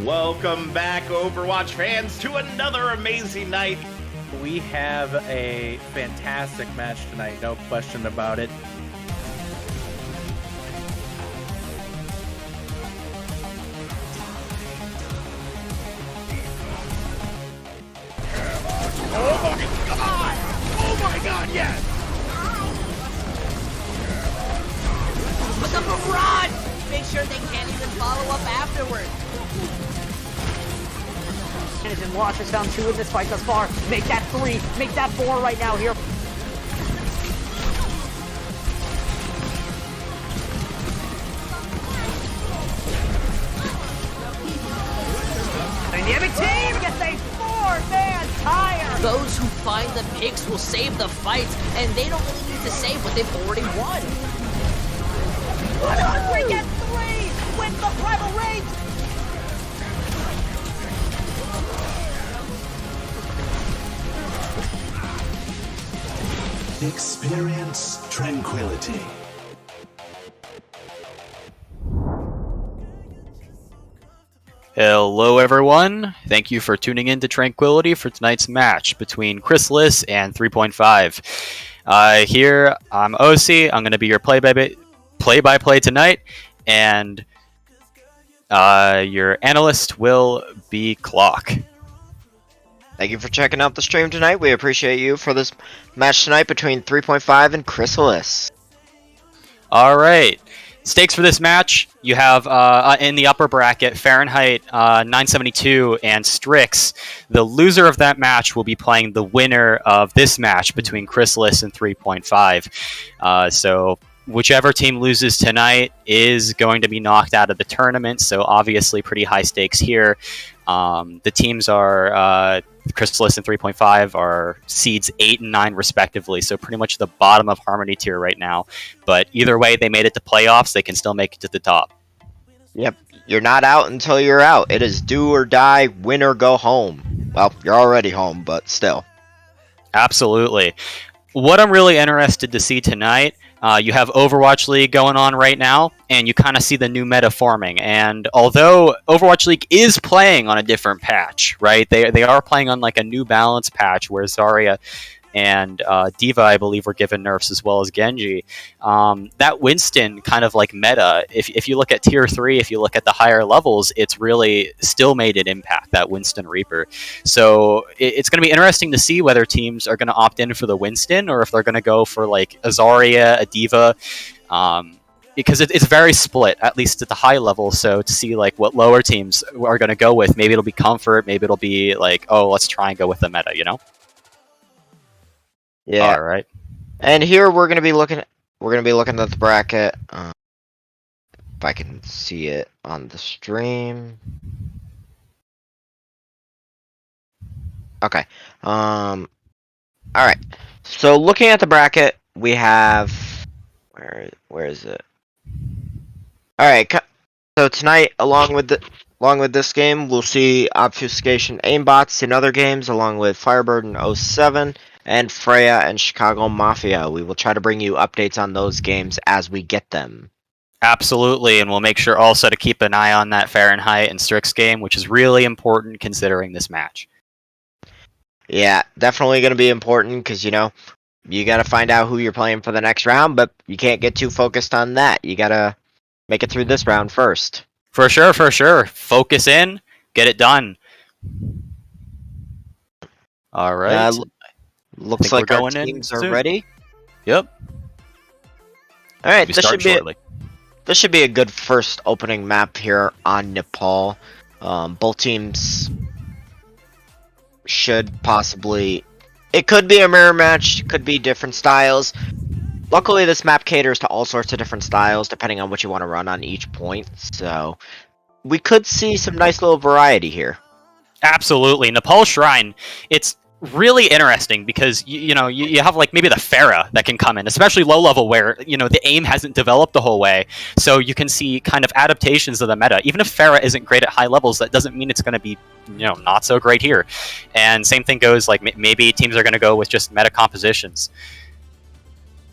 Welcome back, Overwatch fans, to another amazing night. We have a fantastic match tonight, no question about it. Oh my god, yes! Look up a run! Make sure they can't even follow up afterwards. And Watch has found 2 in this fight thus far. Make that 3, make that 4 right now here. Dynamic team gets a 4-man tire. Those who find the picks will save the fights, and they don't really need to save what they've already won. 100 gets 3 wins the primal rage. Experience tranquility. Hello everyone, thank you for tuning in to Tranquility for tonight's match between Chrysalis and 3.5. Here, I'm OC, I'm going to be your play-by-play tonight, and your analyst will be Clock. Thank you for checking out the stream tonight. We appreciate you for this match tonight between 3.5 and Chrysalis. Alright, stakes for this match, you have in the upper bracket Fahrenheit 972 and Strix. The loser of that match will be playing the winner of this match between Chrysalis and 3.5. So whichever team loses tonight is going to be knocked out of the tournament, so obviously pretty high stakes here. The teams are Chrysalis and 3.5 are seeds 8 and 9 respectively, so pretty much the bottom of Harmony tier right now. But either way, they made it to playoffs, they can still make it to the top. Yep, you're not out until you're out. It is do or die, win or go home. Well, you're already home, but still. Absolutely. What I'm really interested to see tonight, you have Overwatch League going on right now, and you kind of see the new meta forming. And although Overwatch League is playing on a different patch, right? They are playing on like a New Balance patch where Zarya and Diva, I believe, were given nerfs as well as Genji. That Winston kind of like meta, if you look at tier 3, if you look at the higher levels, it's really still made an impact, that Winston Reaper. So it's going to be interesting to see whether teams are going to opt in for the Winston or if they're going to go for like a Zarya, a Diva, because it's very split, at least at the high level. So to see like what lower teams are going to go with, maybe it'll be comfort, maybe it'll be like, oh, let's try and go with the meta, you know? Yeah. All right. And here we're gonna be looking at the bracket. If I can see it on the stream. Okay. All right. So looking at the bracket, we have where is it? All right. So tonight, along with this game, we'll see Obfuscation Aimbots in other games, along with Firebird and 07. And Freya and Chicago Mafia. We will try to bring you updates on those games as we get them. Absolutely, and we'll make sure also to keep an eye on that Fahrenheit and Strix game, which is really important considering this match. Yeah, definitely going to be important because, you know, you got to find out who you're playing for the next round, but you can't get too focused on that. You got to make it through this round first. For sure, for sure. Focus in, get it done. All right. Looks like our teams are ready. Yep. All right, this should be a good first opening map here on Nepal. Both teams should possibly. It could be a mirror match. Could be different styles. Luckily, this map caters to all sorts of different styles, depending on what you want to run on each point. So we could see some nice little variety here. Absolutely, Nepal Shrine. It's really interesting because you have like maybe the Pharah that can come in, especially low level where the aim hasn't developed the whole way, so you can see kind of adaptations of the meta. Even if Pharah isn't great at high levels, that doesn't mean it's going to be not so great here. And same thing goes, like maybe teams are going to go with just meta compositions.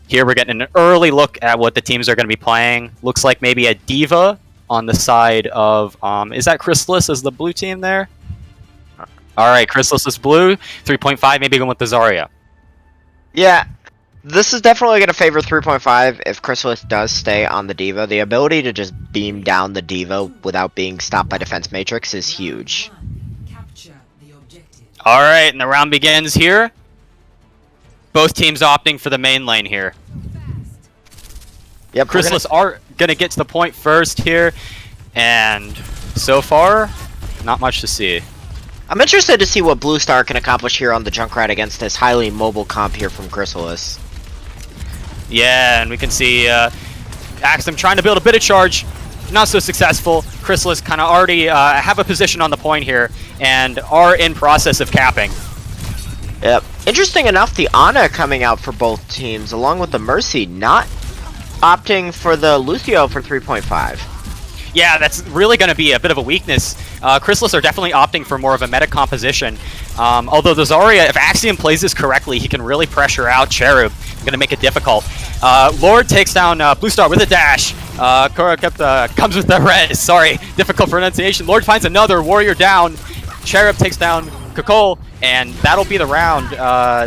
Here we're getting an early look at what the teams are going to be playing. Looks like maybe a Diva on the side of, is that Chrysalis as the blue team there? All right, Chrysalis is blue, 3.5, maybe going with the Zarya. Yeah, this is definitely going to favor 3.5 if Chrysalis does stay on the Diva. The ability to just beam down the Diva without being stopped by Defense Matrix is huge. All right, and the round begins here. Both teams opting for the main lane here. Yep, Chrysalis are going to get to the point first here, and so far, not much to see. I'm interested to see what Blue Star can accomplish here on the Junkrat against this highly mobile comp here from Chrysalis. Yeah, and we can see Axum trying to build a bit of charge. Not so successful. Chrysalis kind of already have a position on the point here and are in process of capping. Yep. Interesting enough, the Ana coming out for both teams, along with the Mercy, not opting for the Lucio for 3.5. Yeah, that's really going to be a bit of a weakness. Chrysalis are definitely opting for more of a meta composition. Although the Zarya, if Axiom plays this correctly, he can really pressure out Cherub. Going to make it difficult. Lord takes down Blue Star with a dash. Korra comes with the res. Sorry, difficult pronunciation. Lord finds another Warrior down. Cherub takes down Kakol, and that'll be the round,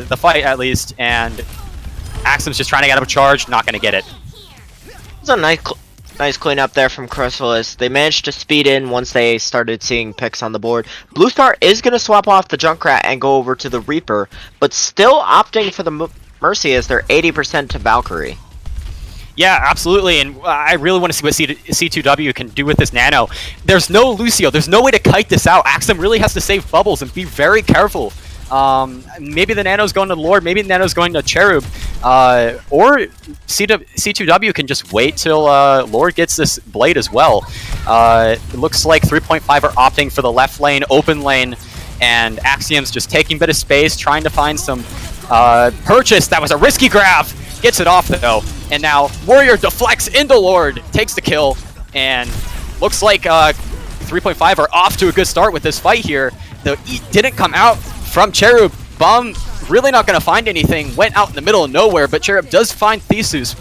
the fight at least. And Axiom's just trying to get out of charge, not going to get it. It's a nice cleanup there from Chrysalis. They managed to speed in once they started seeing picks on the board. Blue Star is going to swap off the Junkrat and go over to the Reaper, but still opting for the Mercy as they're 80% to Valkyrie. Yeah, absolutely, and I really want to see what C2W can do with this Nano. There's no Lucio. There's no way to kite this out. Axum really has to save bubbles and be very careful. Maybe the Nano's going to Lord, maybe the Nano's going to Cherub, or C2W can just wait till Lord gets this Blade as well. It looks like 3.5 are opting for the left lane, open lane, and Axiom's just taking a bit of space, trying to find some purchase. That was a risky grab. Gets it off though, and now Warrior deflects into Lord, takes the kill, and looks like 3.5 are off to a good start with this fight here. The E didn't come out from Cherub. Bum really not going to find anything, went out in the middle of nowhere, but Cherub does find Thesis,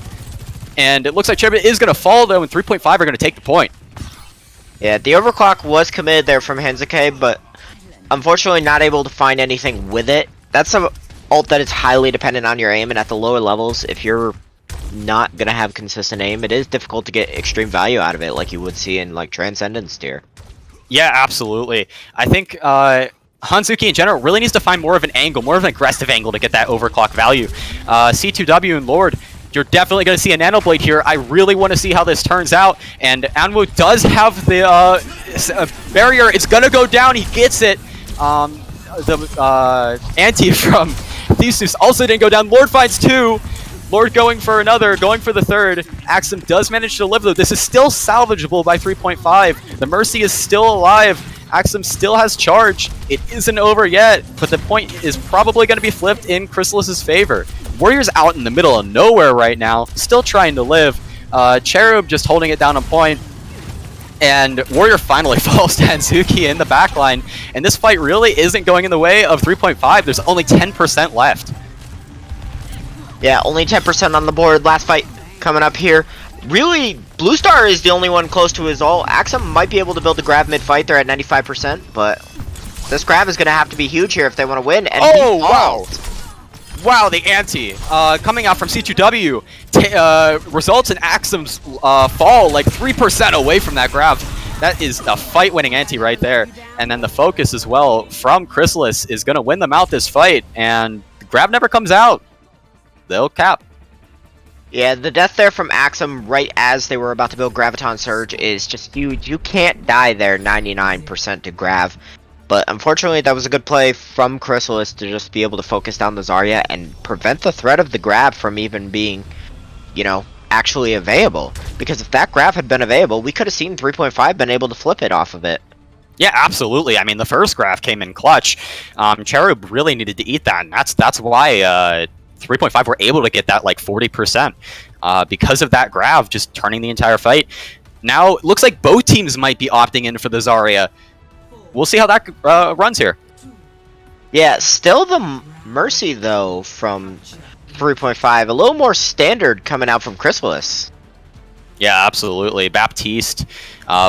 and it looks like Cherub is going to fall though, and 3.5 are going to take the point. Yeah, the overclock was committed there from Hensuke, but unfortunately not able to find anything with it. That's a ult that is highly dependent on your aim, and at the lower levels, if you're not gonna have consistent aim, it is difficult to get extreme value out of it like you would see in like Transcendence tier. Yeah, absolutely. I think Hanzuki in general really needs to find more of an angle, more of an aggressive angle to get that overclock value. C2W and Lord, you're definitely going to see a Nano Blade here. I really want to see how this turns out, and Anwu does have the barrier. It's going to go down. He gets it. The anti from Thesis also didn't go down. Lord finds two. Lord going for another, going for the third. Axum does manage to live though. This is still salvageable by 3.5. The Mercy is still alive. Axum still has charge. It isn't over yet, but the point is probably going to be flipped in Chrysalis's favor. Warrior's out in the middle of nowhere right now, still trying to live. Cherub just holding it down on point. And Warrior finally falls to Hanzuki in the backline. And this fight really isn't going in the way of 3.5. There's only 10% left. Yeah, only 10% on the board. Last fight coming up here. Really, Blue Star is the only one close to his ult. Axum might be able to build a grab mid-fight. They're at 95%, but this grab is going to have to be huge here if they want to win. And oh, wow. Wow, the anti coming out from C2W results in Axum's fall like 3% away from that grab. That is a fight-winning anti right there. And then the focus as well from Chrysalis is going to win them out this fight. And the grab never comes out. They'll cap. Yeah, the death there from Axum right as they were about to build Graviton Surge is just huge. You can't die there 99% to Grav. But unfortunately, that was a good play from Chrysalis to just be able to focus down the Zarya and prevent the threat of the grab from even being, you know, actually available. Because if that grab had been available, we could have seen 3.5 been able to flip it off of it. Yeah, absolutely. I mean, the first grab came in clutch. Cherub really needed to eat that, and that's why 3.5 were able to get that like 40% because of that grab just turning the entire fight. Now, it looks like both teams might be opting in for the Zarya. We'll see how that runs here. Yeah, still the Mercy, though, from 3.5. A little more standard coming out from Chrysalis. Yeah, absolutely. Baptiste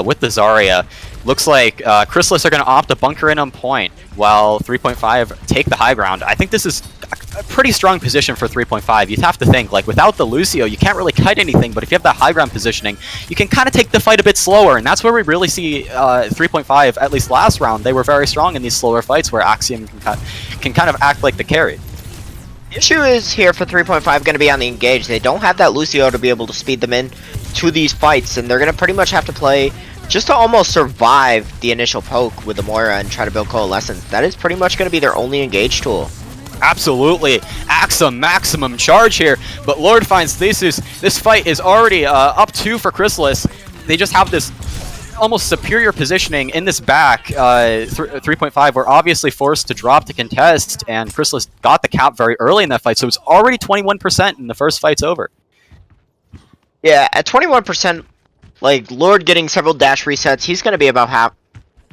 with the Zarya. Looks like Chrysalis are going to opt to bunker in on point, while 3.5 take the high ground. I think this is a pretty strong position for 3.5. You'd have to think, like, without the Lucio, you can't really kite anything, but if you have that high ground positioning, you can kind of take the fight a bit slower, and that's where we really see 3.5, at least last round, they were very strong in these slower fights where Axiom can kind of act like the carry. The issue is here for 3.5 going to be on the engage. They don't have that Lucio to be able to speed them in to these fights, and they're going to pretty much have to play just to almost survive the initial poke with the Moira and try to build Coalescence. That is pretty much going to be their only engage tool. Absolutely. Axum maximum charge here, but Lord finds Thesis. This fight is already up 2 for Chrysalis. They just have this almost superior positioning in this back. 3.5 were obviously forced to drop to contest, and Chrysalis got the cap very early in that fight, so it's already 21% and the first fight's over. Yeah, at 21%, like, Lord getting several dash resets, he's going to be about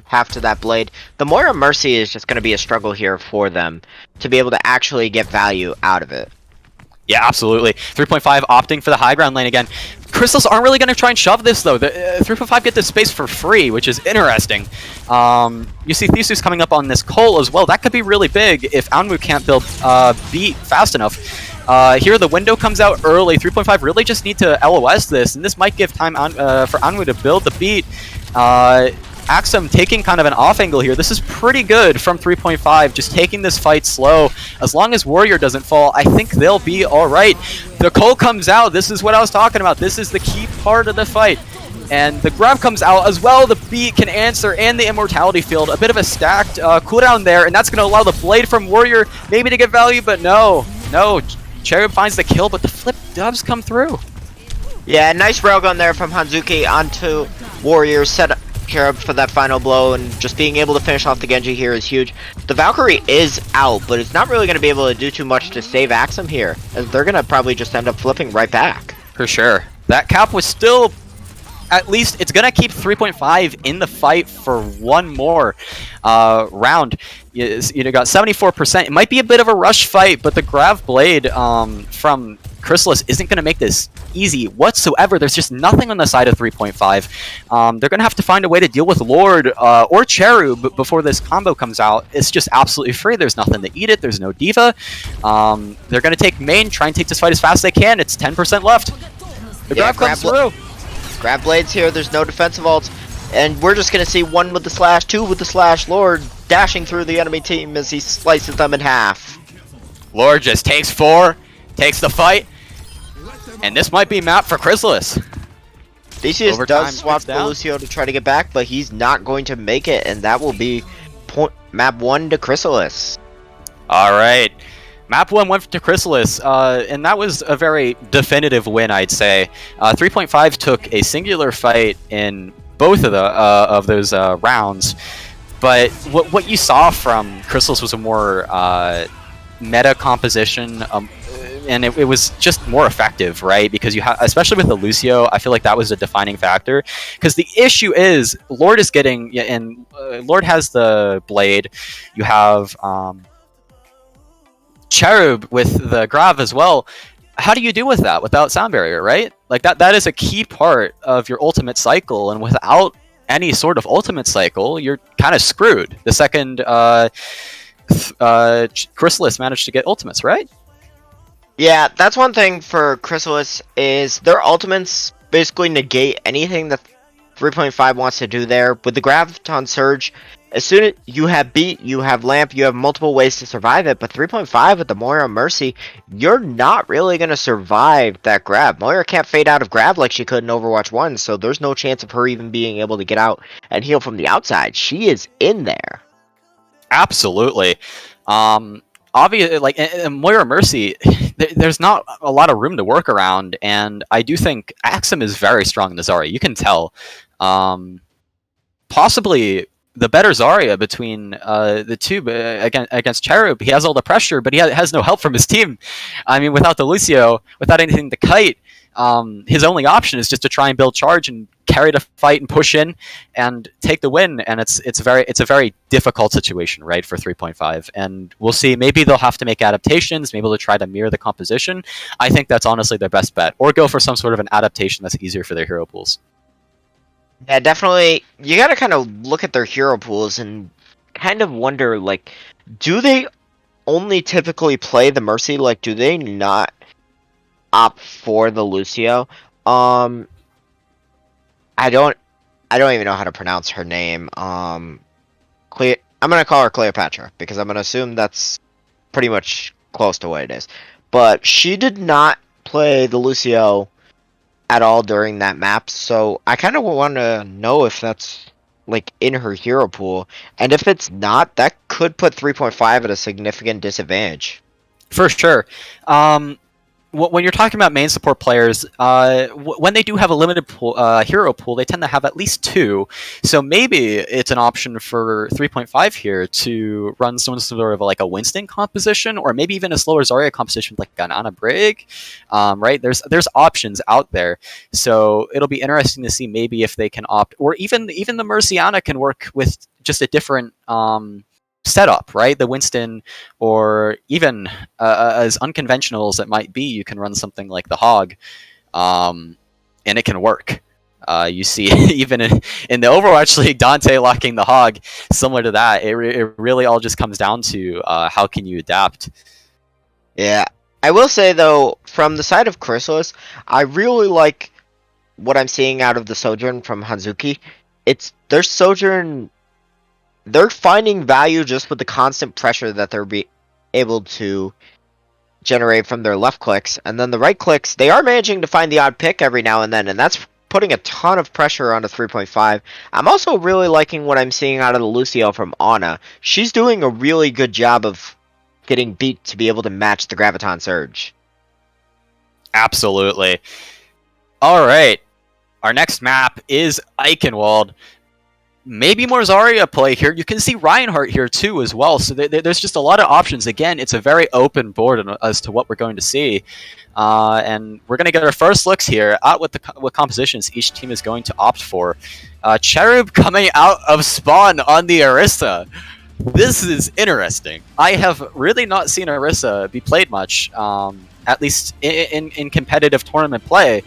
half to that blade. The Moira Mercy is just going to be a struggle here for them to be able to actually get value out of it. Yeah, absolutely. 3.5 opting for the high ground lane again. Chrysalis aren't really going to try and shove this, though. The 3.5 get this space for free, which is interesting. You see Thesis coming up on this Cole as well. That could be really big if Anwu can't build beat fast enough. Here the window comes out early. 3.5 really just need to LOS this, and this might give time for Anwu to build the beat. Axum taking kind of an off angle here. This is pretty good from 3.5, just taking this fight slow. As long as Warrior doesn't fall, I think they'll be alright. The Cole comes out. This is what I was talking about. This is the key part of the fight. And the grab comes out as well. The beat can answer, and the immortality field. A bit of a stacked cooldown there, and that's going to allow the blade from Warrior maybe to get value, but no. Cherub finds the kill, but the flip does come through. Yeah, nice railgun there from Hanzuki onto Warrior, set up Cherub for that final blow, and just being able to finish off the Genji here is huge. The Valkyrie is out, but it's not really going to be able to do too much to save Axum here, as they're going to probably just end up flipping right back. For sure. That cap was still, at least, it's going to keep 3.5 in the fight for one more round. You got 74%. It might be a bit of a rush fight, but the Grav Blade from Chrysalis isn't going to make this easy whatsoever. There's just nothing on the side of 3.5. They're going to have to find a way to deal with Lord or Cherub before this combo comes out. It's just absolutely free. There's nothing to eat it. There's no Diva. They're going to take main, try and take this fight as fast as they can. It's 10% left. The Grav comes through. Grab blades here, there's no defensive ults, and we're just going to see 1 with the slash, 2 with the slash, Lord dashing through the enemy team as he slices them in half. Lord just takes 4, takes the fight, and this might be map for Chrysalis. Theseus does swap the Lucio to try to get back, but he's not going to make it, and that will be map 1 to Chrysalis. Alright. Map 1 went to Chrysalis, and that was a very definitive win, I'd say. 3.5 took a singular fight in both of those rounds, but what you saw from Chrysalis was a more meta composition, and it was just more effective, right? Because you have, especially with the Lucio, I feel like that was a defining factor. Because the issue is, Lord is getting, and Lord has the blade. You have Cherub with the Grav as well. How do you do with that without sound barrier, right? Like that is a key part of your ultimate cycle, and without any sort of ultimate cycle, you're kind of screwed. The second Chrysalis managed to get ultimates, right? Yeah, that's one thing for Chrysalis, is their ultimates basically negate anything that 3.5 wants to do there. With the Graviton Surge, as soon as you have beat, you have lamp, you have multiple ways to survive it, but 3.5 with the Moira Mercy, you're not really going to survive that grab. Moira can't fade out of grab like she could in Overwatch 1, so there's no chance of her even being able to get out and heal from the outside. She is in there. Absolutely. Obviously, like Moira Mercy, there's not a lot of room to work around, and I do think Axum is very strong in the Zarya. You can tell. Possibly the better Zarya between the two against Cherub. He has all the pressure, but he has no help from his team. I mean, without the Lucio, without anything to kite, his only option is just to try and build charge and carry the fight and push in and take the win. And it's a very difficult situation, right, for 3.5. And we'll see. Maybe they'll have to make adaptations. Maybe they'll try to mirror the composition. I think that's honestly their best bet, or go for some sort of an adaptation that's easier for their hero pools. Yeah, definitely. You gotta kind of look at their hero pools and kind of wonder, like, do they only typically play the Mercy? Like, do they not opt for the Lucio? I don't even know how to pronounce her name. I'm gonna call her Cleopatra because I'm gonna assume that's pretty much close to what it is. But she did not play the Lucio at all during that map, so I kind of want to know if that's like in her hero pool, and if it's not, that could put 3.5 at a significant disadvantage. For sure. When you're talking about main support players, when they do have a limited hero pool, they tend to have at least 2. So maybe it's an option for 3.5 here to run some sort of like a Winston composition, or maybe even a slower Zarya composition like an Ana Brig. Right? There's options out there. So it'll be interesting to see maybe if they can opt, or even the Merciana can work with just a different setup, right? The Winston, or even as unconventional as it might be, you can run something like the Hog, and it can work. You see, even in the Overwatch League, Dante locking the Hog, similar to that. It really all just comes down to how can you adapt. Yeah, I will say though, from the side of Chrysalis, I really like what I'm seeing out of the Sojourn from Hanzuki. It's their Sojourn. They're finding value just with the constant pressure that they're able to generate from their left clicks, and then the right clicks, they are managing to find the odd pick every now and then, and that's putting a ton of pressure onto 3.5. I'm also really liking what I'm seeing out of the Lucio from Ana. She's doing a really good job of getting beat to be able to match the Graviton Surge. Absolutely. All right. Our next map is Eichenwald. Maybe more Zarya play here. You can see Reinhardt here too as well. So there's just a lot of options. Again, it's a very open board as to what we're going to see. And we're going to get our first looks here at what compositions each team is going to opt for. Cherub coming out of spawn on the Orisa. This is interesting. I have really not seen Orisa be played much, at least in competitive tournament play.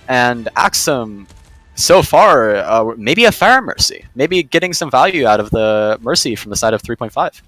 And Axum, so far, maybe a Pharah Mercy. Maybe getting some value out of the Mercy from the side of 3.5.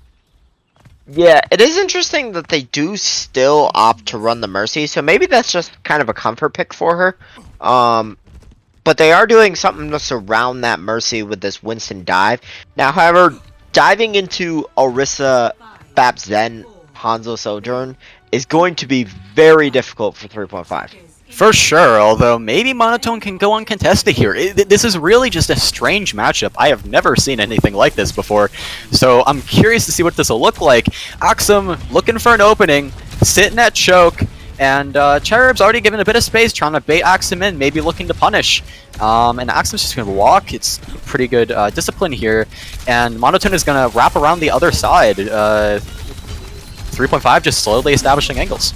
Yeah, it is interesting that they do still opt to run the Mercy, so maybe that's just kind of a comfort pick for her. But they are doing something to surround that Mercy with this Winston dive. Now, however, diving into Orisa, Bap Zen, Hanzo Sojourn is going to be very difficult for 3.5. For sure, although maybe Monotone can go uncontested here. This is really just a strange matchup. I have never seen anything like this before, so I'm curious to see what this will look like. Axum looking for an opening, sitting at choke, and Cherub's already given a bit of space, trying to bait Axum in, maybe looking to punish. And Axum's just going to walk. It's pretty good discipline here, and Monotone is going to wrap around the other side. 3.5 just slowly establishing angles.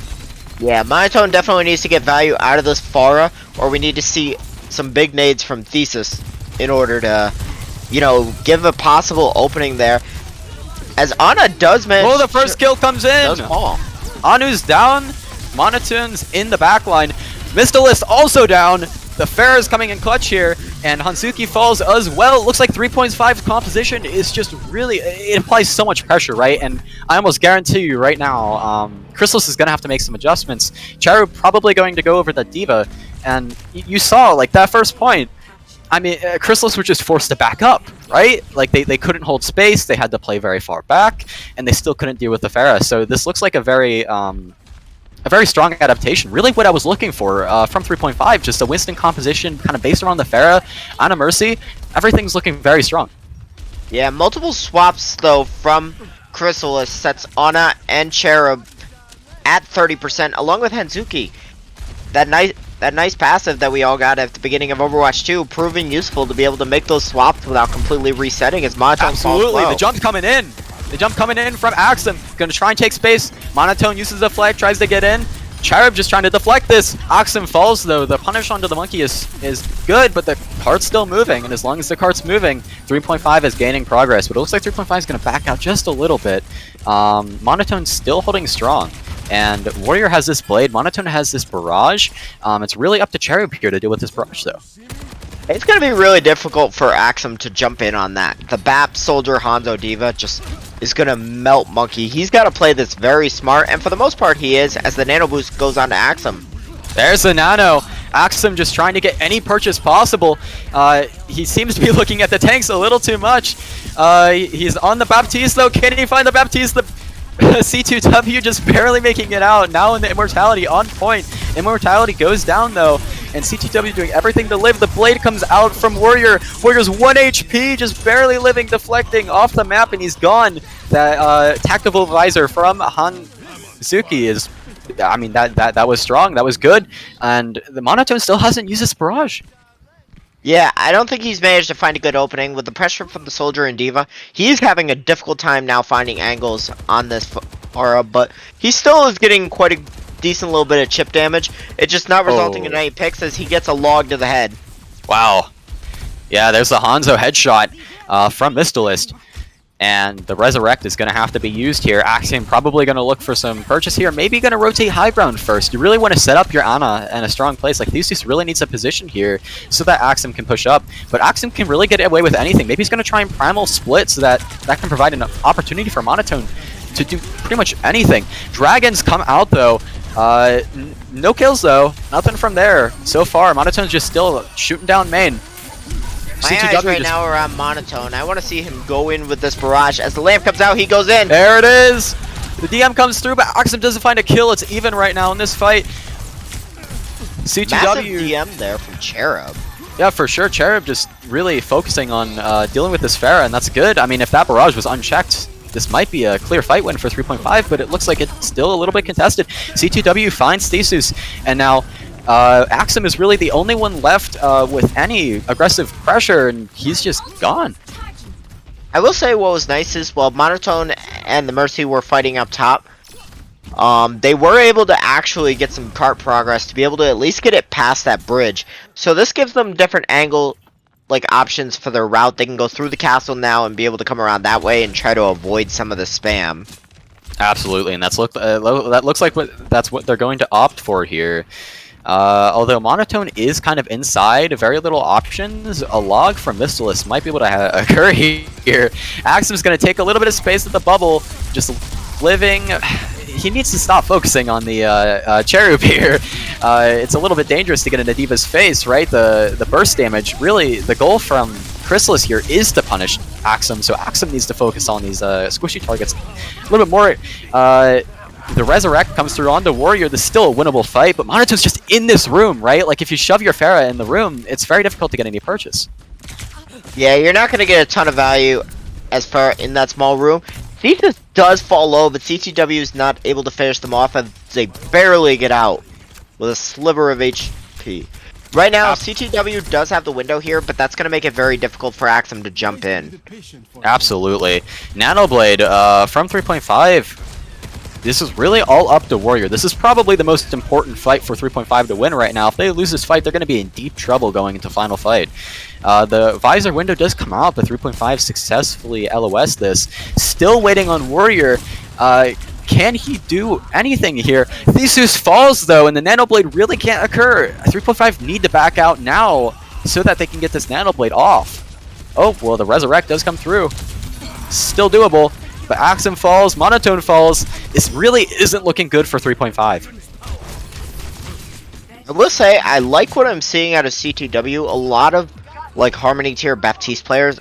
Yeah, Monotone definitely needs to get value out of this Pharah, or we need to see some big nades from Thesis in order to, you know, give a possible opening there. As Ana does manage... Oh, the first kill comes in! Anu's down, Monotone's in the backline. Mystalis also down. The Pharah is coming in clutch here, and Hanzuki falls as well. Looks like 3.5's composition is just really... It applies so much pressure, right? And I almost guarantee you right now, Chrysalis is going to have to make some adjustments. Charu probably going to go over the D.Va, and you saw, like, that first point. I mean, Chrysalis were just forced to back up, right? Like, they couldn't hold space, they had to play very far back, and they still couldn't deal with the Pharah. So this looks like a very strong adaptation. Really what I was looking for from 3.5, just a Winston composition kind of based around the Pharah, Ana Mercy. Everything's looking very strong. Yeah, multiple swaps, though, from Chrysalis sets Ana and Cherub at 30%, along with Hanzuki. That nice passive that we all got at the beginning of Overwatch 2, proving useful to be able to make those swaps without completely resetting as Monotone Absolutely, falls low. The jump coming in. The jump coming in from Axum. Gonna try and take space. Monotone uses the flag, tries to get in. Cherub just trying to deflect this. Oxen falls though. The punish onto the monkey is good, but the cart's still moving, and as long as the cart's moving, 3.5 is gaining progress. But it looks like 3.5 is going to back out just a little bit. Monotone's still holding strong. And Warrior has this blade, Monotone has this barrage. It's really up to Cherub here to deal with this barrage though. It's going to be really difficult for Axum to jump in on that. The BAP, Soldier, Hanzo, Diva just is going to melt Monkey. He's got to play this very smart, and for the most part he is, as the Nano Boost goes on to Axum. There's the Nano. Axum just trying to get any purchase possible. He seems to be looking at the tanks a little too much. He's on the Baptiste though. Can he find the Baptiste? The C2W just barely making it out. Now in the Immortality on point. Immortality goes down though. And C2W doing everything to live. The blade comes out from Warrior. Warrior's 1 HP, just barely living, deflecting off the map, and he's gone. That tactical visor from Hanzuki is, I mean, that was strong. That was good. And the Monotone still hasn't used his barrage. Yeah, I don't think he's managed to find a good opening with the pressure from the Soldier and Diva. He's having a difficult time now finding angles on this aura, but he still is getting quite a decent little bit of chip damage. It's just not resulting in any picks as he gets a log to the head. Wow. Yeah, there's the Hanzo headshot from Mystalist. And the Resurrect is going to have to be used here. Axiom probably going to look for some purchase here. Maybe going to rotate high ground first. You really want to set up your Ana in a strong place. Like, Theseus really needs a position here so that Axiom can push up. But Axiom can really get away with anything. Maybe he's going to try and Primal Split so that can provide an opportunity for Monotone to do pretty much anything. Dragons come out, though. No kills, though. Nothing from there. So far, Monotone's just still shooting down main. My eyes right now are on Monotone. I want to see him go in with this barrage. As the lamp comes out, he goes in. There it is. The DM comes through, but Oxum doesn't find a kill. It's even right now in this fight. C2W. Massive DM there from Cherub. Yeah, for sure. Cherub just really focusing on dealing with this Pharah, and that's good. I mean, if that barrage was unchecked, this might be a clear fight win for 3.5, but it looks like it's still a little bit contested. C2W finds Theseus, and now Axum is really the only one left with any aggressive pressure, and he's just gone. I will say what was nice is while Monotone and the Mercy were fighting up top, they were able to actually get some cart progress to be able to at least get it past that bridge. So this gives them different angle options for their route. They can go through the castle now and be able to come around that way and try to avoid some of the spam. Absolutely, and that looks like that's what they're going to opt for here. Although Monotone is kind of inside, very little options. A log from Mystalist might be able to occur here. Axum's going to take a little bit of space at the bubble, just living. He needs to stop focusing on the Cherub here. It's a little bit dangerous to get into Diva's face, right? The burst damage. Really, the goal from Chrysalis here is to punish Axum, so Axum needs to focus on these squishy targets a little bit more. The Resurrect comes through onto Warrior. This is still a winnable fight, but Monotone's just in this room, right? Like, if you shove your Pharah in the room, it's very difficult to get any purchase. Yeah, you're not going to get a ton of value as far in that small room. Theseus does fall low, but CTW is not able to finish them off as they barely get out with a sliver of HP. Right now, CTW does have the window here, but that's going to make it very difficult for Axum to jump in. Absolutely. Nanoblade from 3.5. This is really all up to Warrior. This is probably the most important fight for 3.5 to win right now. If they lose this fight, they're going to be in deep trouble going into final fight. The Visor window does come out, but 3.5 successfully LOS this. Still waiting on Warrior. Can he do anything here? Theseus falls, though, and the Nanoblade really can't occur. 3.5 need to back out now so that they can get this Nanoblade off. Oh, well, the Resurrect does come through. Still doable. But Axum falls, Monotone falls. This really isn't looking good for 3.5. I will say, I like what I'm seeing out of CTW. A lot of, Harmony tier Baptiste players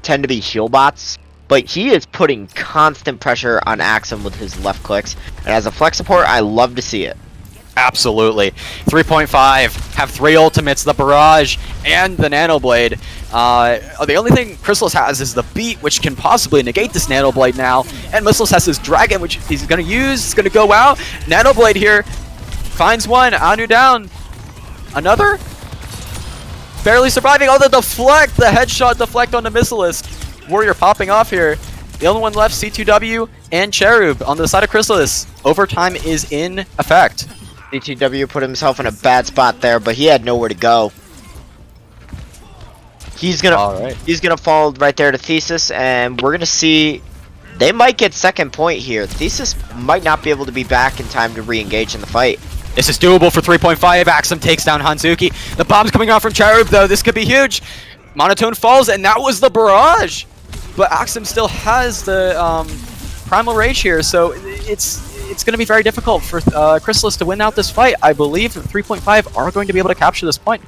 tend to be heal bots. But he is putting constant pressure on Axum with his left clicks. And as a flex support, I love to see it. Absolutely. 3.5 have 3 ultimates, the Barrage, and the Nanoblade. The only thing Chrysalis has is the Beat, which can possibly negate this Nanoblade now. And Mystalist has his Dragon, which he's going to use. It's going to go out. Nanoblade here finds one. Anu down. Another? Barely surviving. Oh, the deflect! The headshot deflect on the Mystalist. Warrior popping off here. The only one left, C2W and Cherub on the side of Chrysalis. Overtime is in effect. CTW put himself in a bad spot there, but he had nowhere to go. He's gonna fall right there to Thesis, and we're gonna see they might get second point here. Thesis might not be able to be back in time to re-engage in the fight. This is doable for 3.5. Axum takes down Hanzuki. The bomb's coming out from Cherub, though. This could be huge. Monotone falls, and that was the barrage. But Axum still has the Primal Rage here, so it's going to be very difficult for Chrysalis to win out this fight. I believe 3.5 are going to be able to capture this point.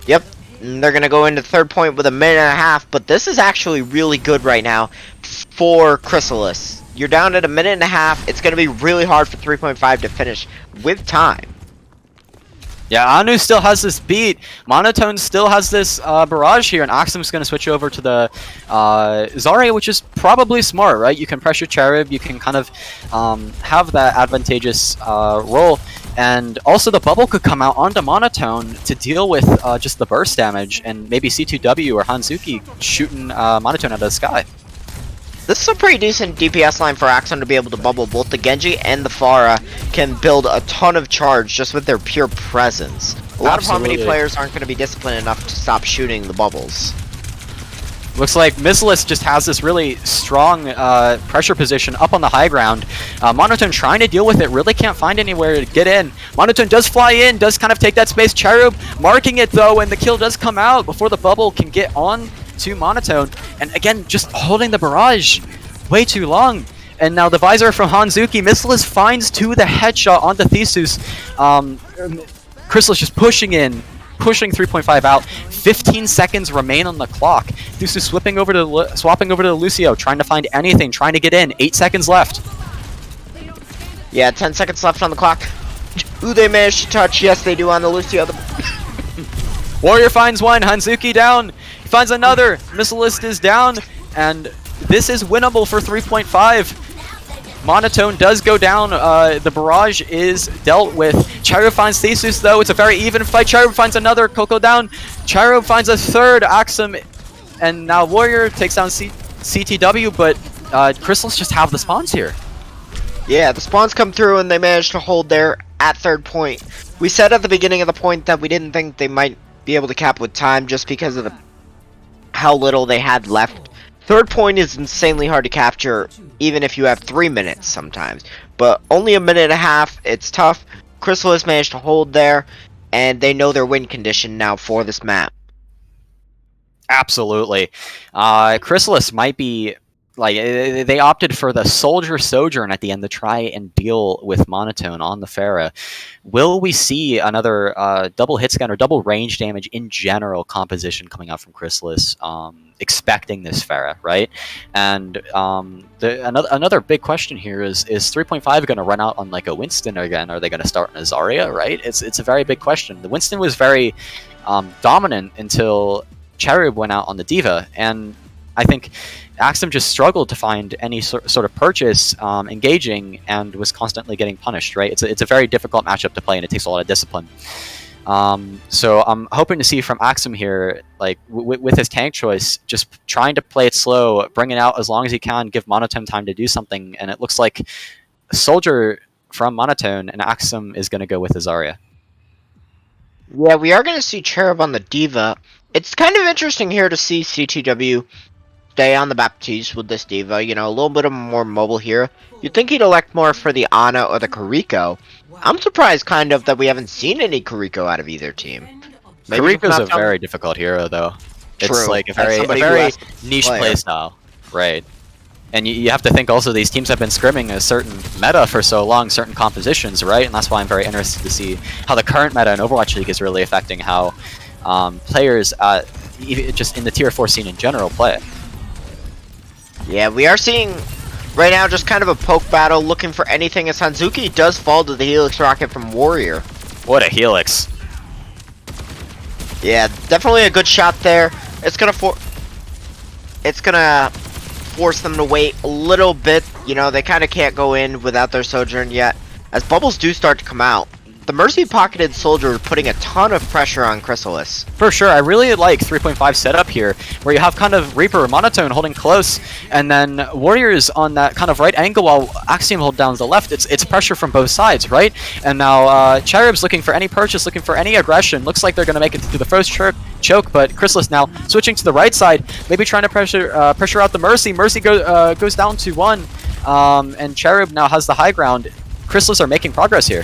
Yep, and they're going to go into third point with a minute and a half, but this is actually really good right now for Chrysalis. You're down at a minute and a half. It's going to be really hard for 3.5 to finish with time. Yeah, Anu still has this beat. Monotone still has this barrage here, and Axum's going to switch over to the Zarya, which is probably smart, right? You can pressure Cherub, you can kind of have that advantageous role, and also the bubble could come out onto Monotone to deal with just the burst damage, and maybe C2W or Hanzuki shooting Monotone out of the sky. This is a pretty decent DPS line for Axum to be able to bubble. Both the Genji and the Pharah can build a ton of charge just with their pure presence. A lot of Harmony players aren't going to be disciplined enough to stop shooting the bubbles. Looks like Chrysalis just has this really strong pressure position up on the high ground. Monotone trying to deal with it, really can't find anywhere to get in. Monotone does fly in, does kind of take that space. Cherub marking it though, and the kill does come out before the bubble can get on to Monotone, and again just holding the barrage way too long. And now the visor from Hanzuki, Chrysalis finds the headshot onto Thesis. Chrysalis just pushing 3.5 out. 15 seconds remain on the clock. Thesis swapping over to Lucio, trying to find anything, trying to get in. 8 seconds left. Yeah, 10 seconds left on the clock. Ooh, they managed to touch. Yes, they do on the Lucio. Warrior finds one, Hanzuki down. He finds another. Chrysalis is down, and this is winnable for 3.5. Monotone does go down. The barrage is dealt with. Cherub finds Thesis, though. It's a very even fight. Cherub finds another. Coco down. Cherub finds a third. Axum, and now Warrior takes down CTW, but Chrysalis just have the spawns here. Yeah, the spawns come through, and they managed to hold there at third point. We said at the beginning of the point that we didn't think they might be able to cap with time just because of how little they had left. Third point is insanely hard to capture, even if you have 3 minutes sometimes. But only a minute and a half, it's tough. Chrysalis managed to hold there, and they know their win condition now for this map. Absolutely. Chrysalis might be, like, they opted for the Soldier Sojourn at the end to try and deal with Monotone on the Pharah. Will we see another double hit scan or double range damage in general composition coming out from Chrysalis, expecting this Pharah, right? And another big question here is 3.5 going to run out on like a Winston again? Are they going to start on a Zarya, right? It's a very big question. The Winston was very dominant until Cherub went out on the Diva, and I think Axum just struggled to find any sort of purchase engaging, and was constantly getting punished, right? It's a very difficult matchup to play, and it takes a lot of discipline. So I'm hoping to see from Axum here, like with his tank choice, just trying to play it slow, bring it out as long as he can, give Monotone time to do something, and it looks like a Soldier from Monotone, and Axum is going to go with Zarya. Yeah, we are going to see Cherub on the Diva. It's kind of interesting here to see CTW stay on the Baptiste with this Diva, you know, a little bit of a more mobile hero. You'd think he'd elect more for the Ana or the Kariko. I'm surprised kind of that we haven't seen any Kariko out of either team. Kariko's a very difficult hero, though. It's True. like a very niche playstyle, right? And you have to think also these teams have been scrimming a certain meta for so long, certain compositions, right? And that's why I'm very interested to see how the current meta in Overwatch League is really affecting how players, just in the Tier 4 scene in general, play it. Yeah, we are seeing right now just kind of a poke battle, looking for anything, as Hanzuki does fall to the Helix Rocket from Warrior. What a Helix. Yeah, definitely a good shot there. It's gonna force them to wait a little bit. You know, they kind of can't go in without their Sojourn yet, as bubbles do start to come out. the Mercy pocketed soldier putting a ton of pressure on Chrysalis. For sure, I really like 3.5 setup here, where you have kind of Reaper, Monotone holding close, and then Warriors on that kind of right angle while Axiom hold down the left. It's pressure from both sides, right? And now Cherub's looking for any purchase, looking for any aggression. Looks like they're going to make it through the first choke, but Chrysalis now switching to the right side, maybe trying to pressure out the Mercy. Mercy goes down to 1, and Cherub now has the high ground. Chrysalis are making progress here.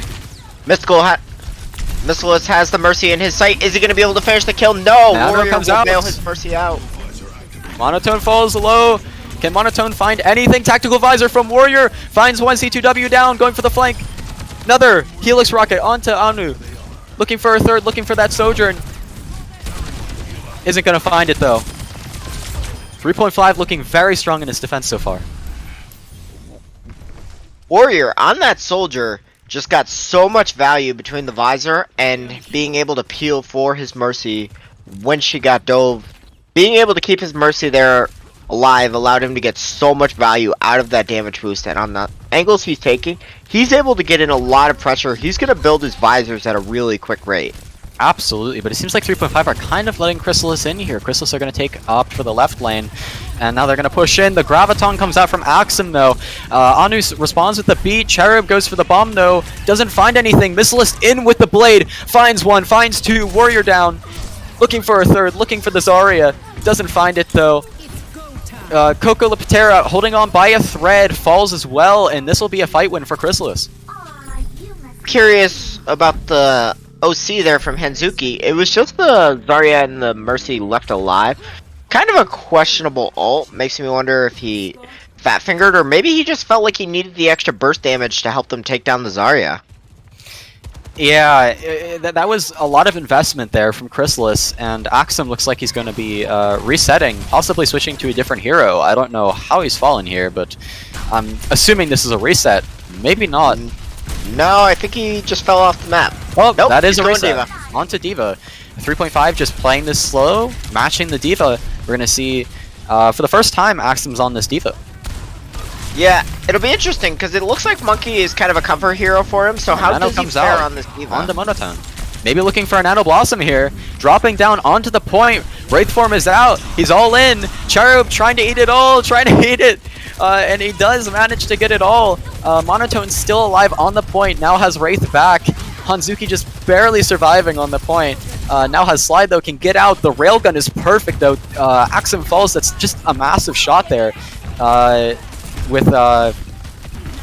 Chrysalis has the Mercy in his sight. Is he going to be able to finish the kill? No! Warrior comes will out. bail his Mercy out. Monotone falls low. Can Monotone find anything? Tactical Visor from Warrior. Finds one C2W down, going for the flank. Another Helix Rocket onto Anu. Looking for a third, looking for that Sojourn. Isn't going to find it though. 3.5 looking very strong in his defense so far. Warrior on that soldier just got so much value between the visor and being able to peel for his Mercy when she got dove. Being able to keep his Mercy there alive allowed him to get so much value out of that damage boost, and on the angles he's taking, he's able to get in a lot of pressure. He's going to build his visors at a really quick rate. Absolutely, but it seems like 3.5 are kind of letting Chrysalis in here. Chrysalis are going to opt for the left lane, and now they're going to push in. The Graviton comes out from Axum, though. Anu responds with the beat. Cherub goes for the bomb, though. Doesn't find anything. Missilist in with the blade. Finds one, finds two. Warrior down. Looking for a third, looking for the Zarya. Doesn't find it, though. Coco Leptera holding on by a thread, falls as well, and this will be a fight win for Chrysalis. Curious about the OC there from Hanzuki. It was just the Zarya and the Mercy left alive. Kind of a questionable ult. Makes me wonder if he fat fingered, or maybe he just felt like he needed the extra burst damage to help them take down the Zarya. Yeah, that was a lot of investment there from Chrysalis, and Axum looks like he's going to be resetting, possibly switching to a different hero. I don't know how he's fallen here, but I'm assuming this is a reset. Maybe not. No, I think he just fell off the map. Well, nope, that is a going reset. D.Va. Onto D.Va. 3.5 just playing this slow, matching the D.Va. We're going to see, for the first time, Axum's on this D.Va. Yeah, it'll be interesting, because it looks like Monkey is kind of a comfort hero for him, so how Nano does he comes fare out on this D.Va? on the Monotone. Maybe looking for a Nano Blossom here. Dropping down onto the point. Wraith form is out. He's all in. Cherub trying to eat it all, trying to eat it. And he does manage to get it all. Monotone's still alive on the point. Now has Wraith back. Hanzuki just barely surviving on the point. Now has Slide though, can get out. The railgun is perfect though. Axum falls. That's just a massive shot there. With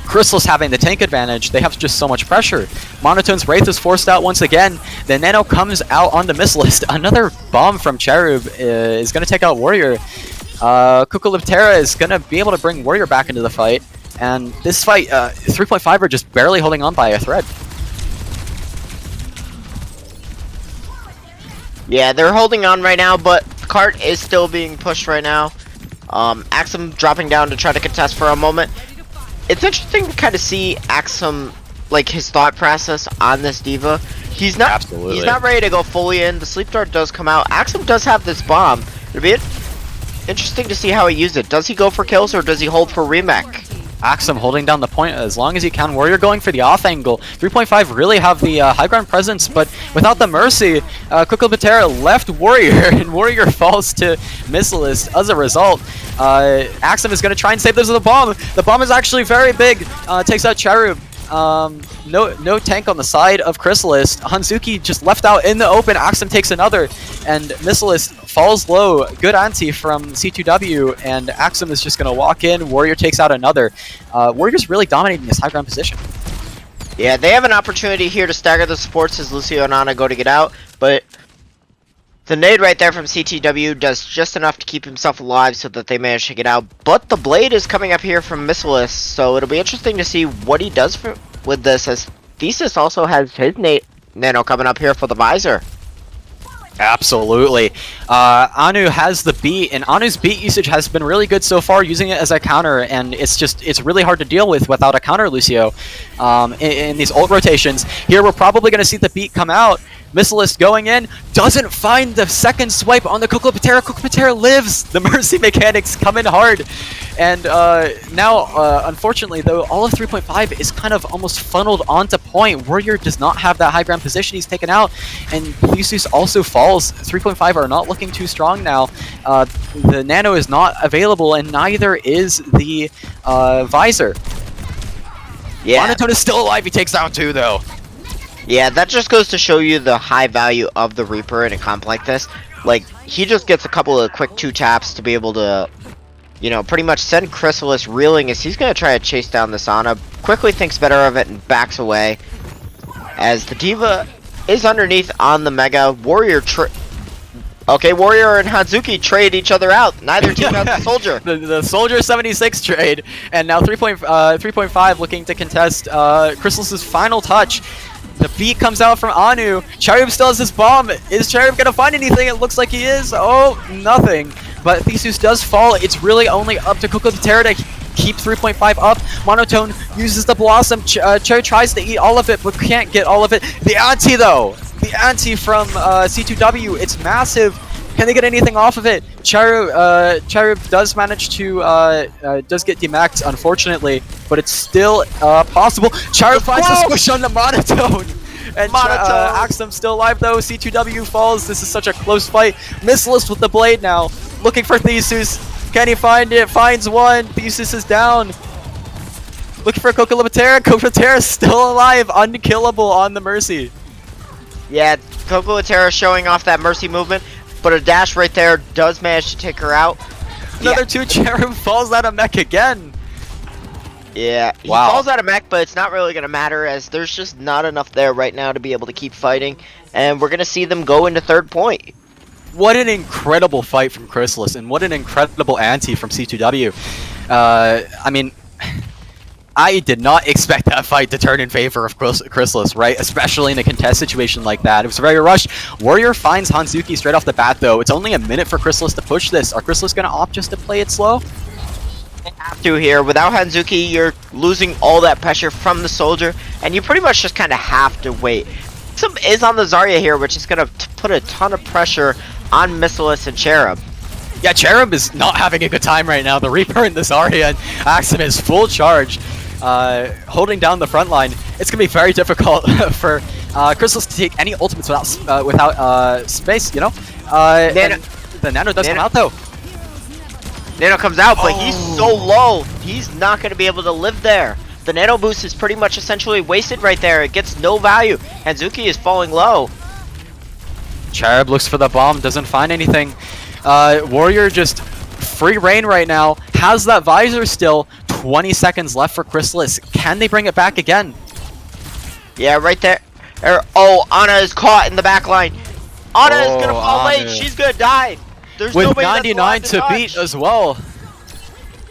Chrysalis having the tank advantage, they have just so much pressure. Monotone's Wraith is forced out once again. The Nano comes out on the Missilist. Another bomb from Cherub is going to take out Warrior. Kukuliptera is going to be able to bring Warrior back into the fight. And this fight, 3.5 are just barely holding on by a thread. Yeah, they're holding on right now, but cart is still being pushed right now. Axum dropping down to try to contest for a moment. It's interesting to kind of see Axum, like his thought process on this D.Va. He's not ready to go fully in. The sleep dart does come out. Axum does have this bomb. It'll be interesting to see how he uses it. Does he go for kills or does he hold for remake? Axum holding down the point as long as he can. Warrior going for the off angle. 3.5 really have the high ground presence, but without the Mercy, Kukuliptera left Warrior, and Warrior falls to Missilist as a result. Axum is going to try and save this with a bomb. The bomb is actually very big. Takes out Cherub. No tank on the side of Chrysalis. Hanzuki just left out in the open. Axum takes another, and Missilist falls low. Good anti from C2W, and Axum is just going to walk in. Warrior takes out another. Warrior's really dominating this high ground position. Yeah, they have an opportunity here to stagger the supports as Lucio and Ana go to get out, but the nade right there from CTW does just enough to keep himself alive so that they manage to get out. But the blade is coming up here from Missilist, so it'll be interesting to see what he does with this, as Thesis also has his nano coming up here for the visor. Absolutely. Anu has the beat, and Anu's beat usage has been really good so far, using it as a counter, and it's really hard to deal with without a counter, Lucio, in these ult rotations. Here we're probably going to see the beat come out. Missilist going in, doesn't find the second swipe on the Kukla Patera. Kukla Patera lives. The Mercy mechanics come in hard. And now, unfortunately, though, all of 3.5 is kind of almost funneled onto point. Warrior does not have that high ground position. He's taken out. And Theseus also falls. 3.5 are not looking too strong now. The Nano is not available, and neither is the Visor. Yeah. Monotone is still alive. He takes down 2, though. Yeah, that just goes to show you the high value of the Reaper in a comp like this. Like, he just gets a couple of quick 2 taps to be able to, you know, pretty much send Chrysalis reeling as he's going to try to chase down this Ana. Quickly thinks better of it and backs away. As the D.Va is underneath on the Mega. Warrior Okay, Warrior and Hanzuki trade each other out. Neither team has the Soldier. The Soldier 76 trade, and now 3.5 looking to contest Chrysalis' final touch. The beat comes out from Anu. Charub still has his bomb. Is Charub gonna find anything? It looks like he is. Oh, nothing. But Theseus does fall. It's really only up to Kukla Patera to keep 3.5 up. Monotone uses the Blossom. Cherry tries to eat all of it, but can't get all of it. The anti, though. The anti from C2W. It's massive. Can they get anything off of it? Charub does manage to does get demaxed, unfortunately, but it's still possible. Charub finds the squish on the Monotone. And Axum still alive though. C2W falls. This is such a close fight. Missilist with the blade now. Looking for Theseus. Can he find it? Finds one. Theseus is down. Looking for Kukla Patera. Kukla Patera is still alive. Unkillable on the Mercy. Yeah, Kukla Patera showing off that Mercy movement. But a dash right there does manage to take her out. Another 2 Cherub falls out of mech again. Yeah, he Wow. falls out of mech, but it's not really going to matter as there's just not enough there right now to be able to keep fighting. And we're going to see them go into third point. What an incredible fight from Chrysalis, and what an incredible anti from C2W. I mean, I did not expect that fight to turn in favor of Chrysalis, right? Especially in a contest situation like that. It was very rushed. Warrior finds Hanzuki straight off the bat, though. It's only a minute for Chrysalis to push this. Are Chrysalis going to opt just to play it slow? They have to here. Without Hanzuki, you're losing all that pressure from the Soldier, and you pretty much just kind of have to wait. Some is on the Zarya here, which is going to put a ton of pressure on Missilist and Cherub. Yeah, Cherub is not having a good time right now. The Reaper and the Zarya and Axum is full charge. Holding down the front line. It's gonna be very difficult for Chrysalis to take any ultimates without space, you know? The Nano does come out though. Nano comes out, but he's so low, he's not gonna be able to live there. The Nano boost is pretty much essentially wasted right there. It gets no value. Hanzuki is falling low. Cherub looks for the bomb, doesn't find anything. Warrior just free reign right now. Has that visor still. 20 seconds left for Chrysalis. Can they bring it back again? Yeah, right there. Oh, Ana is caught in the back line. Ana is gonna fall late. She's gonna die. There's with nobody 99 that's to alive beat as well.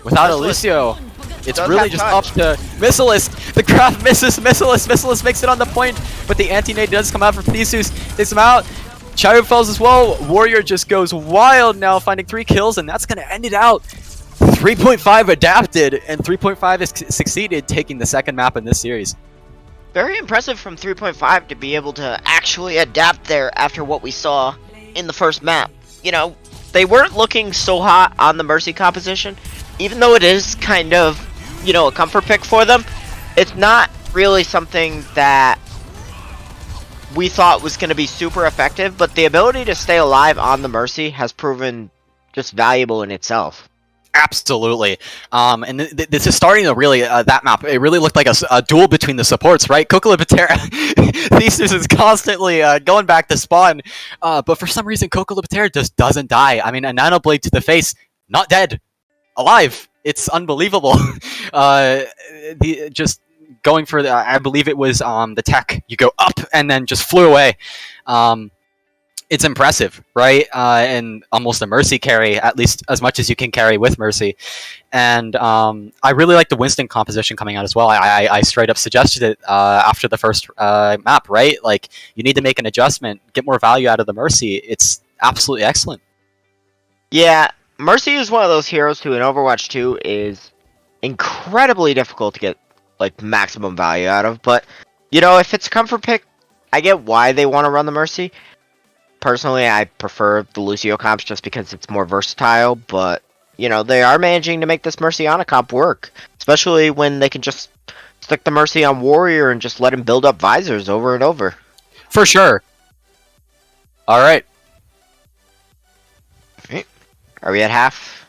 Without Alicio. It's does really have just touch. up to Missilist. The craft misses Missilist. Missilist makes it on the point, but the anti-nade does come out from Theseus. Takes him out. Charub falls as well. Warrior just goes wild now, finding 3 kills, and that's gonna end it out. 3.5 adapted, and 3.5 has succeeded taking the second map in this series. Very impressive from 3.5 to be able to actually adapt there after what we saw in the first map. You know, they weren't looking so hot on the Mercy composition. Even though it is kind of, you know, a comfort pick for them, it's not really something that we thought was going to be super effective, but the ability to stay alive on the Mercy has proven just valuable in itself. Absolutely. And this is starting to really, that map, it really looked like a duel between the supports, right? Kukla Patera, Theseus is constantly going back to spawn, but for some reason Kukla Patera just doesn't die. I mean, a nano blade to the face, not dead, alive. It's unbelievable. Just going for the, I believe it was the tech. You go up and then just flew away. It's impressive, right? And almost a Mercy carry, at least as much as you can carry with Mercy. And I really like the Winston composition coming out as well. I straight up suggested it after the first map, right? Like, you need to make an adjustment, get more value out of the Mercy. It's absolutely excellent. Yeah, Mercy is one of those heroes who in Overwatch 2 is incredibly difficult to get like maximum value out of. But, you know, if it's a comfort pick, I get why they want to run the Mercy. Personally, I prefer the Lucio comps just because it's more versatile, but, you know, they are managing to make this Merciana comp work. Especially when they can just stick the Mercy on Warrior and just let him build up visors over and over. For sure. Alright. Are we at half?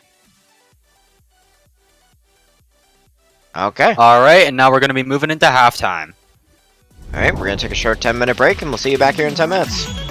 Okay. Alright, and now we're going to be moving into halftime. Alright, we're going to take a short 10-minute break, and we'll see you back here in 10 minutes.